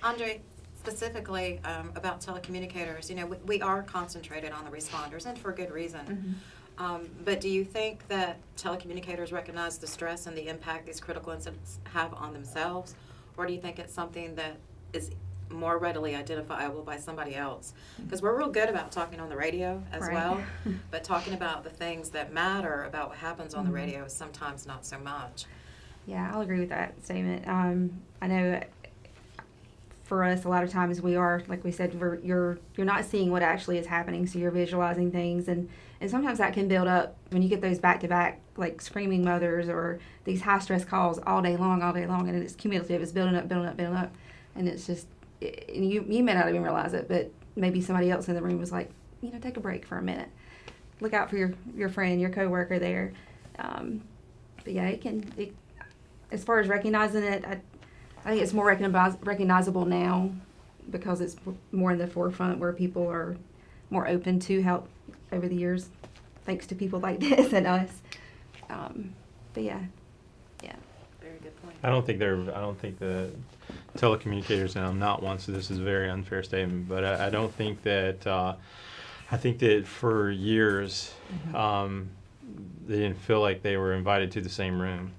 Andre, specifically about telecommunicators, we are concentrated on the responders, and for good reason. But do you think that telecommunicators recognize the stress and the impact these critical incidents have on themselves, or do you think it's something that is more readily identifiable by somebody else? Because we're real good about talking on the radio as well, but talking about the things that matter about what happens on the radio is sometimes not so much. Yeah, I'll agree with that statement. I know for us, a lot of times we are, like we said, you're not seeing what actually is happening, so you're visualizing things, and sometimes that can build up when you get those back-to-back, like screaming mothers or these high-stress calls all day long, and it's cumulative, it's building up, and it's just, and you may not even realize it, but maybe somebody else in the room was like, take a break for a minute. Look out for your friend, your coworker there. But yeah, as far as recognizing it, I think it's more recognizable now because it's more in the forefront where people are more open to help over the years, thanks to people like this and us. But yeah. Very good point. I don't think the telecommunicators, and I'm not one, so this is a very unfair statement, but I don't think that, I think that for years, they didn't feel like they were invited to the same room.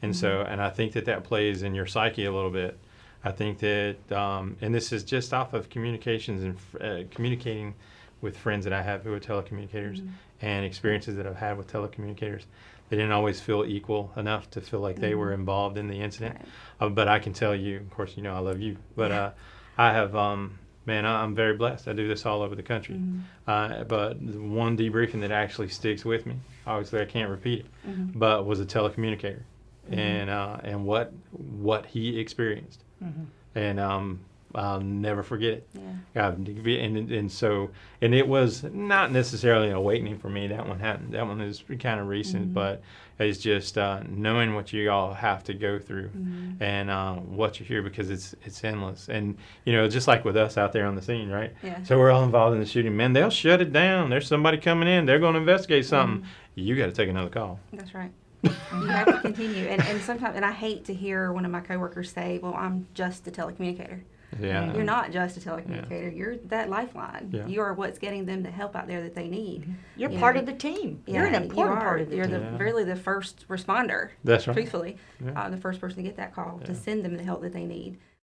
And so, and I think that plays in your psyche a little bit. I think that, and this is just off of communications and communicating with friends that I have who are telecommunicators and experiences that I've had with telecommunicators. They didn't always feel equal enough to feel like they were involved in the incident. Right. But I can tell you, of course, I love you, but I have, man, I'm very blessed. I do this all over the country. But the one debriefing that actually sticks with me, obviously I can't repeat it, but was a telecommunicator. And what he experienced, and I'll never forget it. And it was not necessarily an awakening for me. That one happened. That one is kind of recent, but it's just knowing what you all have to go through and what you hear, because it's endless. And just like with us out there on the scene, right? Yeah. So we're all involved in the shooting. Man, they'll shut it down. There's somebody coming in. They're going to investigate something. You got to take another call. That's right. You have to continue, and sometimes, and I hate to hear one of my coworkers say, "Well, I'm just a telecommunicator." Yeah. You're not just a telecommunicator. Yeah. You're that lifeline. Yeah. You are what's getting them the help out there that they need. You're part of the team. Yeah, you're an important part of the team. You're really the first responder. That's right. Truthfully, the first person to get that call to send them the help that they need.